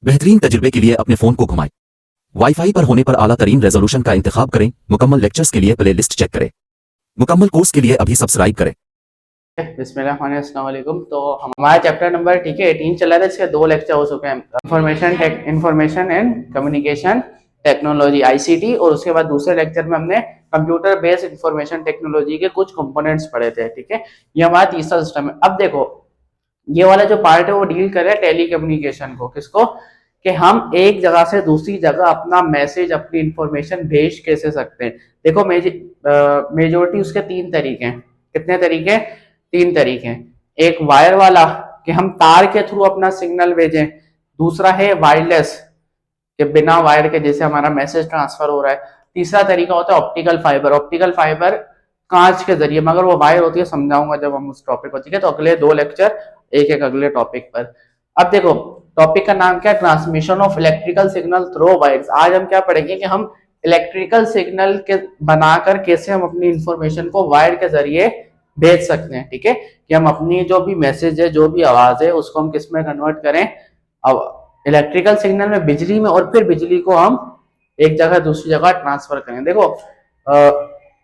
बेहतरीन तजुर्बे के लिए अपने फ़ोन को घुमाएं। वाईफाई पर होने पर आला तरीन रेजोल्यूशन का इंतखाब करें। मुकम्मल लेक्चर्स के लिए प्ले लिस्ट चेक करें। मुकम्मल कोर्स के लिए अभी सब्सक्राइब करें। बिस्मिल्लाह अस्सलाम वालेकुम। तो हमारा चैप्टर नंबर 18 चल रहा था, इसके 2 लेक्चर हो चुके हैं। Information and communication technology ICT, और उसके बाद दूसरे लेक्चर में हमने कंप्यूटर बेस्ड इंफॉर्मेशन टेक्नोलॉजी के कुछ कंपोनेंट्स पढ़े थे। ठीक है, ये हमारा तीसरा सिस्टम है। अब देखो, ये वाला जो पार्ट है वो डील करे टेली कम्युनिकेशन को। किसको? कि हम एक जगह से दूसरी जगह अपना मैसेज, अपनी इंफॉर्मेशन भेज कैसे सकते हैं। देखो, मेजोरिटी उसके 3 तरीके हैं। कितने तरीके? 3 तरीके हैं। एक वायर वाला, कि हम तार के थ्रू अपना सिग्नल भेजें। दूसरा है वायरलेस, कि बिना वायर के जैसे हमारा मैसेज ट्रांसफर हो रहा है। तीसरा तरीका होता है ऑप्टिकल फाइबर। ऑप्टिकल फाइबर कांच के जरिए, मगर वो वायर होती है, समझाऊंगा जब हम उस टॉपिक को। ठीक है, तो अगले 2 लेक्चर एक एक अगले टॉपिक पर। अब देखो, टॉपिक का नाम क्या है? Transmission of electrical signal through wires. आज हम क्या पढ़ेंगे कि हम इलेक्ट्रिकल सिग्नल के बनाकर कैसे हम अपनी इंफॉर्मेशन को वायर के जरिए भेज सकते हैं। ठीक है, कि हम अपनी जो भी मैसेज है, जो भी आवाज है, उसको हम किस में कन्वर्ट करें? अब इलेक्ट्रिकल सिग्नल में, बिजली में, और फिर बिजली को हम एक जगह दूसरी जगह ट्रांसफर करें। देखो,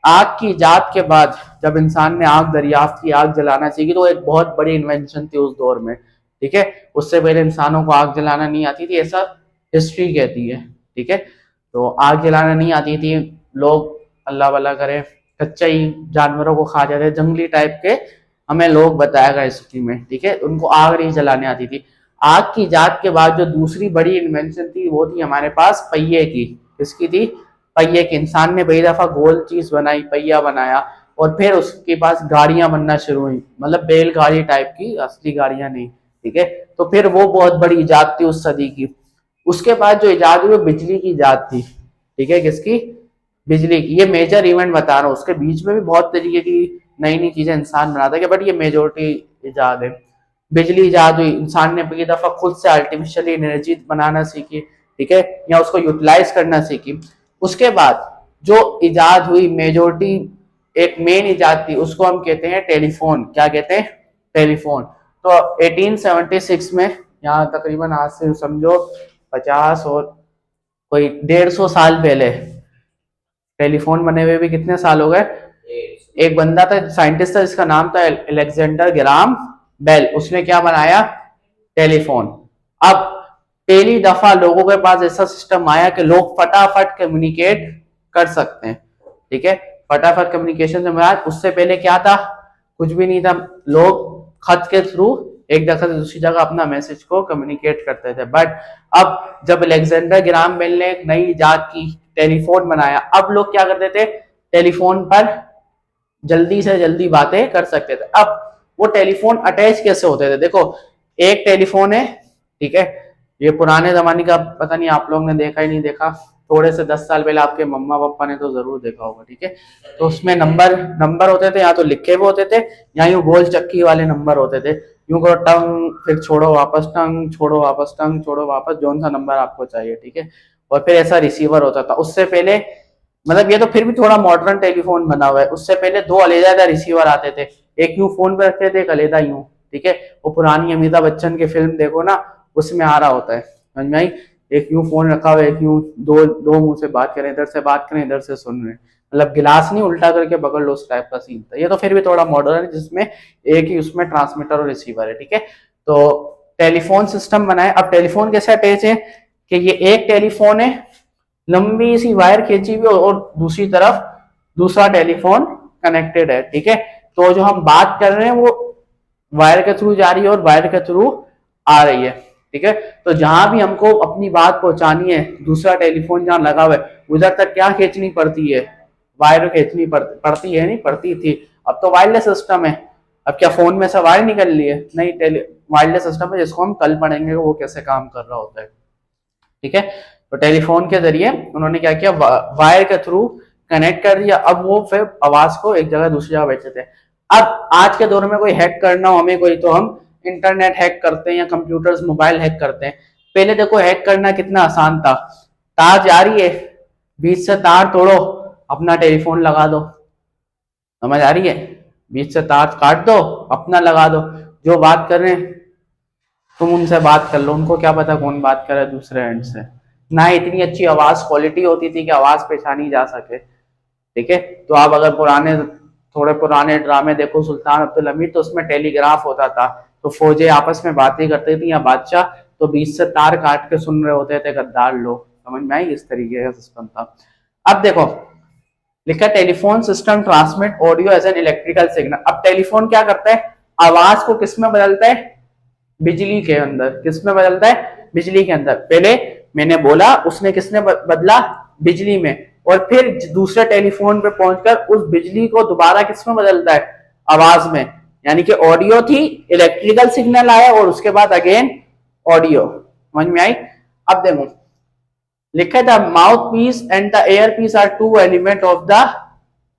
आग की इजाद के बाद जब इंसान ने आग दरियाफ्त की, आग जलाना सीखी, तो एक बहुत बड़ी इन्वेंशन थी उस दौर में। ठीक है, उससे पहले इंसानों को आग जलाना नहीं आती थी, ऐसा हिस्ट्री कहती है। ठीक है, तो आग जलाना नहीं आती थी, लोग अल्लाह वाला करे कच्चा ही जानवरों को खा जाते, जंगली टाइप के हमें लोग बताया गया हिस्ट्री में। ठीक है, उनको आग नहीं जलाने आती थी। आग की इजाद के बाद जो दूसरी बड़ी इन्वेंशन थी, वो थी हमारे पास पहिए की। किसकी थी? पहिए की। इंसान ने पहली दफा गोल चीज बनाई, पहिया बनाया, और फिर उसके पास गाड़ियां बनना शुरू हुई, मतलब बैलगाड़ी टाइप की, असली गाड़ियां नहीं। ठीक है, तो फिर वो बहुत बड़ी इजाद थी उस सदी की। उसके बाद जो इजाद हुई, बिजली की इजाद थी। ठीक है, किसकी? बिजली की। ये मेजर इवेंट बता रहा हूँ, उसके बीच में भी बहुत तरीके की नई नई चीजें इंसान बनाता है, बट ये मेजोरिटी इजाद है। बिजली इजाद हुई, इंसान ने पहली दफा खुद से आर्टिफिशियली एनर्जी बनाना सीखी। ठीक है, या उसको यूटिलाइज करना सीखी। उसके बाद जो इजाद हुई, मेजोरिटी एक मेन इजाद थी, उसको हम कहते हैं टेलीफोन। क्या कहते हैं? टेलीफोन। तो 1876 में, यहाँ तकरीबन आज से समझो 50 और कोई 150 साल पहले टेलीफोन बने हुए भी कितने साल हो गए? एक बंदा था, साइंटिस्ट था, जिसका नाम था अलेक्जेंडर ग्राम बेल। उसने क्या बनाया? टेलीफोन। अब पहली दफा लोगों के पास ऐसा सिस्टम आया कि लोग फटाफट कम्युनिकेट कर सकते हैं। ठीक है, फटाफट कम्युनिकेशन से मराद, उससे पहले क्या था? कुछ भी नहीं था। लोग खत के थ्रू एक जगह से दूसरी जगह अपना मैसेज को कम्युनिकेट करते थे। बट अब जब अलेक्जेंडर ग्राम बेल ने एक नई इजाद की, टेलीफोन बनाया, अब लोग क्या करते थे? टेलीफोन पर जल्दी से जल्दी बातें कर सकते थे। अब वो टेलीफोन अटैच कैसे होते थे? देखो, एक टेलीफोन है। ठीक है, ये पुराने जमाने का, पता नहीं आप लोग ने देखा ही नहीं देखा, थोड़े से 10 साल पहले आपके मम्मा पापा ने तो जरूर देखा होगा। ठीक है, तो उसमें नंबर नंबर होते थे, या तो लिखे हुए होते थे, या यूं गोल चक्की वाले नंबर होते थे। यूं करो टंग, फिर छोड़ो वापस, टंग छोड़ो वापस, टंग छोड़ो वापस, जोन सा नंबर आपको चाहिए। ठीक है, और फिर ऐसा रिसीवर होता था। उससे पहले, मतलब ये तो फिर भी थोड़ा मॉडर्न टेलीफोन बना हुआ है, उससे पहले 2 अलग रिसीवर आते थे। एक यूं फोन पे रखते थे, एक अलग यूं। ठीक है, वो पुरानी अमिताभ बच्चन की फिल्म देखो ना, उसमें आ रहा होता है, समझ में आई? एक यूं फोन रखा हुआ है, एक यूं, दो दो मुंह से बात करें, इधर से बात करें, इधर से सुन रहे हैं, मतलब गिलास नहीं उल्टा करके पकड़ लो, उस टाइप का सीन था। ये तो फिर भी थोड़ा मॉडर्न है, जिसमें एक ही उसमें ट्रांसमीटर और रिसीवर है। ठीक है, तो टेलीफोन सिस्टम बनाए। अब टेलीफोन कैसे अटैच है? कि ये एक टेलीफोन है, लंबी सी वायर खींची हुई, और दूसरी तरफ दूसरा टेलीफोन कनेक्टेड है। ठीक है, तो जो हम बात कर रहे हैं वो वायर के थ्रू जा रही है और वायर के थ्रू आ रही है। ठीक है, तो जहां भी हमको अपनी बात पहुंचानी है, दूसरा टेलीफोन जहां लगा हुआ है, उधर तक क्या खींचनी पड़ती है? वायर खींचनी पड़ती है, नहीं पड़ती थी। अब तो वायरलेस सिस्टम है। अब क्या फोन में से वायर निकल ली है? नहीं, वायरलेस सिस्टम है, जिसको हम कल पढ़ेंगे वो कैसे काम कर रहा होता है। ठीक है, तो टेलीफोन के जरिए उन्होंने क्या किया? वायर के थ्रू कनेक्ट कर दिया। अब वो फिर आवाज को एक जगह दूसरी जगह भेजते थे। अब आज के दौर में कोई हैक करना हो हमें कोई, तो हम इंटरनेट हैक करते हैं या कंप्यूटर्स, मोबाइल हैक करते हैं। पहले देखो, हैक करना कितना आसान था। तार जा रही है, बीच से तार तोड़ो, अपना टेलीफोन लगा दो। समझ आ रही है? बीच से तार काट दो, अपना लगा दो, जो बात कर रहे हैं तुम उनसे बात कर लो, उनको क्या पता कौन बात करे दूसरे एंड से। ना इतनी अच्छी आवाज क्वालिटी होती थी कि आवाज पहचानी जा सके। ठीक है, तो आप अगर थोड़े पुराने ड्रामे देखो सुल्तान अब्दुल हमीद, तो उसमें टेलीग्राफ होता था, तो फौजें आपस में बातें करती थी या बादशाह, तो बीच से तार काट के सुन रहे होते थे गद्दार लोग। समझ में आई? इस तरीके का सिस्टम था। अब देखो लिखा telephone system transmit audio as an electrical signal. अब टेलीफोन क्या करता है, आवाज को किस में बदलता है, बिजली के अंदर। किस में बदलता है, बिजली के अंदर। पहले मैंने बोला, उसने किसने बदला, बिजली में, और फिर दूसरे टेलीफोन पे पहुंचकर उस बिजली को दोबारा किस में बदलता है, आवाज में। यानी कि ऑडियो थी, इलेक्ट्रिकल सिग्नल आया, और उसके बाद अगेन ऑडियो। समझ में आई? अब देखो लिखा था mouthpiece and the earpiece are two element of the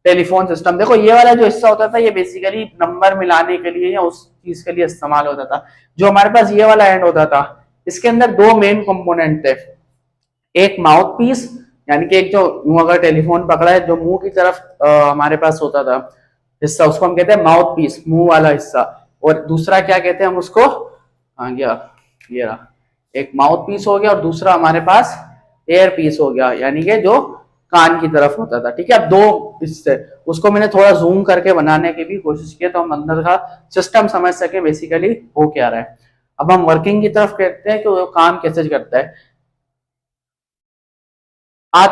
telephone system. देखो ये वाला जो हिस्सा होता था ये बेसिकली नंबर मिलाने के लिए या उस चीज के लिए इस्तेमाल होता था। जो हमारे पास ये वाला एंड होता था, इसके अंदर दो मेन कंपोनेंट थे। एक माउथ पीस, यानी कि एक जो मुंह अगर टेलीफोन पकड़ा है, जो मुंह की तरफ हमारे पास होता था हिस्सा, उसको हम कहते हैं माउथ पीस, मुंह वाला हिस्सा। और दूसरा क्या कहते हैं हम उसको, हाँ गया ये रहा, एक माउथ पीस हो गया और दूसरा हमारे पास एयर पीस हो गया, यानी कि जो कान की तरफ होता था। ठीक है, अब दो इससे उसको मैंने थोड़ा जूम करके बनाने की भी कोशिश की, तो हम अंदर का सिस्टम समझ सके बेसिकली हो क्या रहा है। अब हम वर्किंग की तरफ कहते हैं कि वो काम कैसे करता है।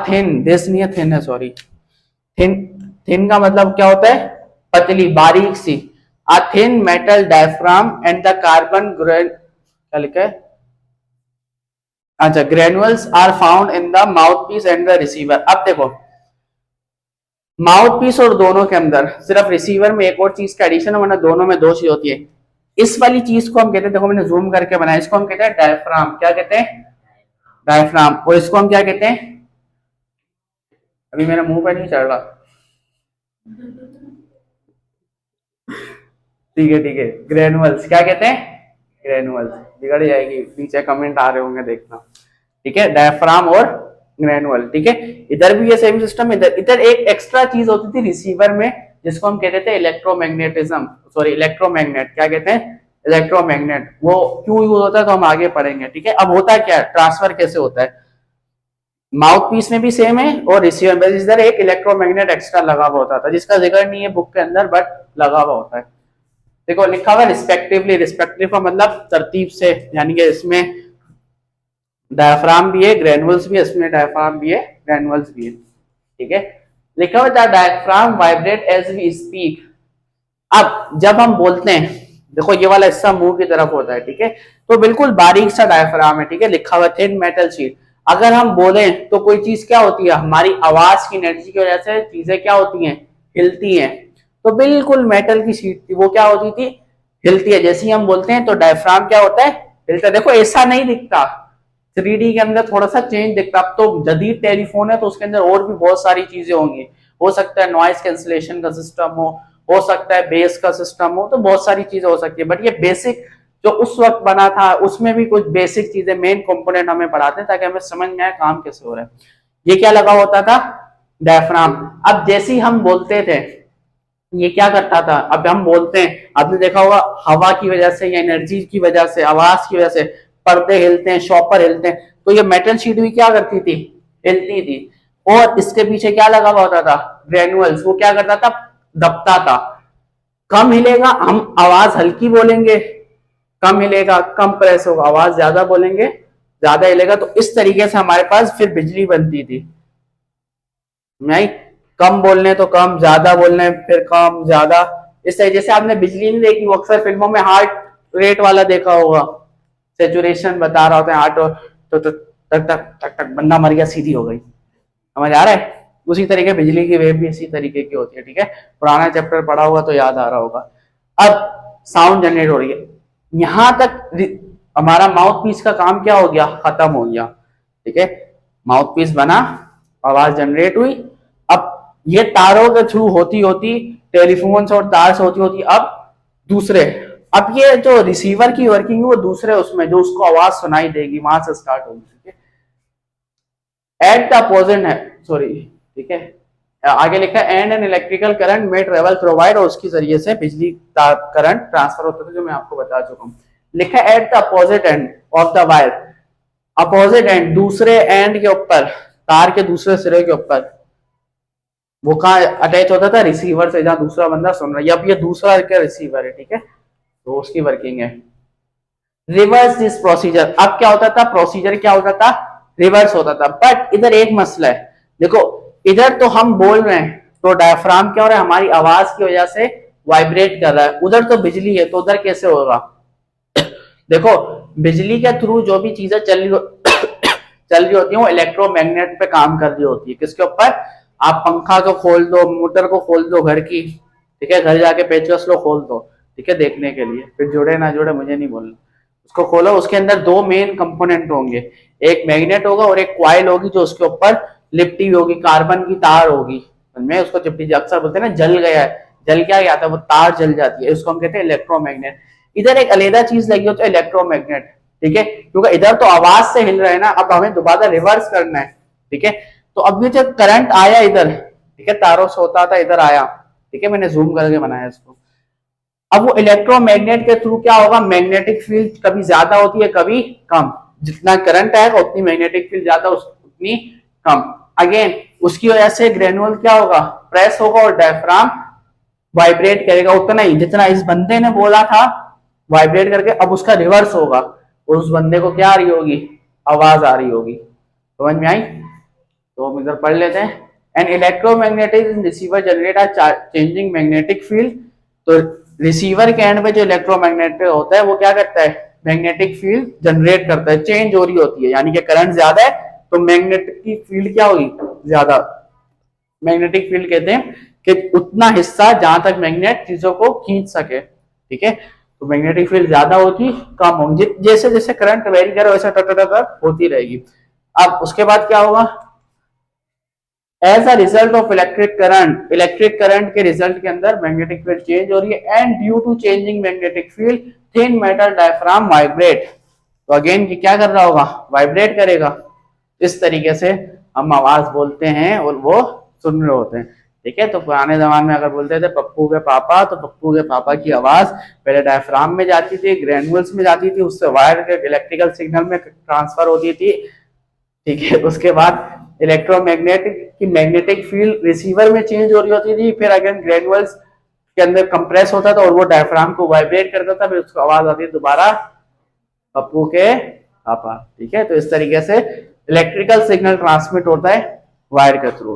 थिन, दिस नहीं है, थिन है, सॉरी। थिन, थिन का मतलब क्या होता है, पतली, बारीक सी। A thin metal diaphragm and the carbon क्या लिखा है, अच्छा, granules are found in the mouthpiece and the receiver. अब देखो माउथ पीस और दोनों के अंदर सिर्फ रिसीवर में एक और चीज का एडिशन है, वरना दोनों में दो चीज होती है। इस वाली चीज को हम कहते हैं, देखो मैंने जूम करके बनाया, इसको हम कहते हैं डायफ्राम। क्या कहते हैं, डायफ्राम। और इसको हम क्या कहते हैं, अभी मेरा मुंह पे नहीं चढ़ रहा, ठीक है, ग्रेनुअल्स। क्या कहते हैं, ग्रेनुअल्स। बिगड़ जाएगी, नीचे कमेंट आ रहे होंगे देखना। ठीक है, डायफ्राम और ग्रेनुअल। ठीक है, इधर भी ये सेम सिस्टम। इधर इधर एक एक्स्ट्रा चीज होती थी रिसीवर में, जिसको हम कहते थे इलेक्ट्रोमैग्नेटिज्म, सॉरी इलेक्ट्रोमैग्नेट। क्या कहते हैं, इलेक्ट्रोमैग्नेट। वो क्यों यूज होता है तो हम आगे पढ़ेंगे। ठीक है, अब होता क्या है, ट्रांसफर कैसे होता है। माउथ पीस में भी सेम है और रिसीवर में इधर एक इलेक्ट्रोमैग्नेट एक्स्ट्रा लगा हुआ होता था, जिसका जिक्र नहीं है बुक के अंदर, बट लगा हुआ होता है। देखो लिखा हुआ है रिस्पेक्टिवली, रिस्पेक्टिव का मतलब तरतीब से, यानी कि इसमें डायफ्राम भी है, ग्रेनुअल्स भी है, इसमें डायफ्राम भी है, ग्रेनुअल्स भी है। ठीक है, लिखा हुआ है diaphragm vibrate as we speak. अब जब हम बोलते हैं, देखो ये वाला हिस्सा मुंह की तरफ होता है। ठीक है, तो बिल्कुल बारीक सा डायफ्राम है। ठीक है, लिखा हुआ थिन मेटल शीट। अगर हम बोले तो कोई चीज क्या होती है, हमारी आवाज की एनर्जी की वजह से चीजें क्या होती हैं, हिलती हैं। तो बिल्कुल मेटल की शीट थी, वो क्या होती थी, हिलती है। जैसे ही हम बोलते हैं तो डायफ्राम क्या होता है, हिलता है। देखो ऐसा नहीं दिखता, 3D के अंदर थोड़ा सा चेंज दिखता। अब तो जदीद टेलीफोन है तो उसके अंदर और भी बहुत सारी चीजें होंगी। हो सकता है नॉइस कैंसिलेशन का सिस्टम हो सकता है बेस का सिस्टम हो, तो बहुत सारी चीजें हो सकती है। बट ये बेसिक जो उस वक्त बना था, उसमें भी कुछ बेसिक चीजें, मेन कंपोनेंट हमें पढ़ाते हैं ताकि हमें समझ में आए काम कैसे हो रहा है। ये क्या लगा होता था, डायफ्राम। अब जैसे ही हम बोलते थे, ये क्या करता था, अब हम बोलते हैं, आपने देखा होगा हवा की वजह से या एनर्जी की वजह से, आवाज की वजह से पर्दे हिलते हैं, शॉपर हिलते हैं, तो ये मेटल शीट भी क्या करती थी, हिलती थी। और इसके पीछे क्या लगा हुआ होता था, ग्रेनुअल्स। वो क्या करता था, दबता था। कम हिलेगा, हम आवाज हल्की बोलेंगे, कम हिलेगा कम प्रेस होगा, आवाज ज्यादा बोलेंगे ज्यादा हिलेगा। तो इस तरीके से हमारे पास फिर बिजली बनती थी। नहीं, कम बोलने तो कम, ज्यादा बोलने फिर कम ज्यादा। इस तरीके से आपने बिजली नहीं देखी, वो अक्सर फिल्मों में हार्ट रेट वाला देखा होगा, सेचुरेशन बता रहा होता है हार्ट, तो तक तक तक तक बंदा मर गया, सीधी हो गई। समझ आ रहा है, उसी तरीके बिजली की वेव भी इसी तरीके की होती है। ठीक है, पुराना चैप्टर पढ़ा हुआ तो याद आ रहा होगा। अब साउंड जनरेट हो रही है, यहां तक हमारा माउथ पीस का काम क्या हो गया, खत्म हो गया। ठीक है, माउथ पीस बना, आवाज जनरेट हुई। अब ये तारों के थ्रू होती होती, टेलीफोन और तार से होती होती अब दूसरे, अब ये जो रिसीवर की वर्किंग है वो दूसरे उसमें, जो उसको आवाज सुनाई देगी, वहां से स्टार्ट होगी। ठीक है, एट द अपोजिट है, सॉरी, ठीक है, आगे लिखा है एंड एन इलेक्ट्रिकल करंट में ट्रेवल प्रोवाइड, और उसके जरिए से बिजली का करंट ट्रांसफर होता था, जो मैं आपको बता चुका हूँ। लिखा है at the opposite end of the wire, opposite and दूसरे एंड के ऊपर, तार के दूसरे सिरे के ऊपर वो कहाँ अटैच होता था, रिसीवर से, जहां दूसरा बंदा सुन रहा है। अब ये दूसरा क्या रिसीवर है, ठीक है, तो उसकी वर्किंग है। रिवर्स दिस प्रोसीजर, अब क्या होता था, प्रोसीजर क्या होता था, रिवर्स होता था। बट इधर एक मसला है, देखो इधर तो हम बोल रहे हैं तो डायफ्राम क्या हो रहा है, हमारी आवाज की वजह से वाइब्रेट कर रहा है, उधर तो बिजली है, तो उधर कैसे होगा। देखो बिजली के थ्रू जो भी चीजें चल रही होती है वो इलेक्ट्रोमैग्नेट पे काम कर रही होती है। किसके ऊपर, आप पंखा को खोल दो, मोटर को खोल दो घर की, ठीक है, घर जाके पेचकस लो खोल दो, ठीक है, देखने के लिए, फिर जुड़े ना जुड़े मुझे नहीं बोलना। उसको खोलो, उसके अंदर दो मेन कंपोनेंट होंगे, एक मैग्नेट होगा और एक क्वाइल होगी जो उसके ऊपर लिपटी होगी, कार्बन की तार होगी, मैं उसको चिपटी, अक्सर बोलते हैं ना जल गया है, जल क्या गया था, वो तार जल जाती है, उसको हम कहते हैं इलेक्ट्रोमैग्नेट। इधर एक अलग चीज लगी होती है इलेक्ट्रोमैग्नेट, ठीक है, क्योंकि इधर तो आवाज से हिल रहा है ना, अब हमें दोबारा रिवर्स करना है, ठीक है। तो अब ये जो करंट आया इधर, ठीक है, तारों से होता था इधर आया, ठीक है, मैंने जूम करके बनाया इसको। अब वो इलेक्ट्रोमैग्नेट के थ्रू क्या होगा, मैग्नेटिक फील्ड कभी ज्यादा होती है कभी कम, जितना करंट आएगा उतनी मैग्नेटिक फील्ड ज्यादा, उतनी कम। अगेन उसकी वजह से ग्रेनुअल क्या होगा, प्रेस होगा और डायफ्राम वाइब्रेट करेगा उतना ही जितना इस बंदे ने बोला था वाइब्रेट करके, अब उसका रिवर्स होगा और उस बंदे को क्या आ रही होगी, आवाज आ रही होगी। समझ में आई, तो हम इधर पढ़ लेते हैं। An electromagnetic receiver generate a changing magnetic field, तो रिसीवर के एंड पे जो इलेक्ट्रोमैग्नेटिक होता है वो क्या करता है, मैग्नेटिक फील्ड जनरेट करता है, चेंज हो रही होती है, यानी कि करंट ज्यादा है तो मैग्नेटिक फील्ड क्या होगी, ज्यादा। मैग्नेटिक फील्ड कहते हैं कि उतना हिस्सा जहां तक मैग्नेट चीजों को खींच सके, ठीक है, तो मैग्नेटिक फील्ड ज्यादा होगी कम होगी, जैसे जैसे करंट वेरी करे वैसे होती रहेगी। अब उसके बाद क्या होगा, as a result of electric current के रिजल्ट के अंदर मैग्नेटिक फील्ड चेंज हो रही है, and due to changing magnetic field thin metal diaphragm vibrate, तो अगेन क्या कर रहा होगा, वाइब्रेट करेगा। इस तरीके से हम आवाज बोलते हैं और वो सुन रहे होते हैं, ठीक है। तो पुराने जमाने में अगर बोलते थे पप्पू के पापा, तो पप्पू के पापा की आवाज पहले डायफ्राम में जाती थी, ग्रेनुअल्स में जाती थी, उससे वायर के इलेक्ट्रिकल सिग्नल में ट्रांसफर होती थी, ठीक है। उसके बाद इलेक्ट्रोमैग्नेटिक की मैग्नेटिक फील्ड रिसीवर में चेंज हो रही होती थी, फिर अगेन ग्रेनुअल्स के अंदर कंप्रेस होता था और वो डायफ्राम को वाइब्रेट करता था, फिर उसको आवाज आती है दोबारा पप्पू के पापा, ठीक है। तो इस तरीके से इलेक्ट्रिकल सिग्नल ट्रांसमिट होता है वायर के थ्रू।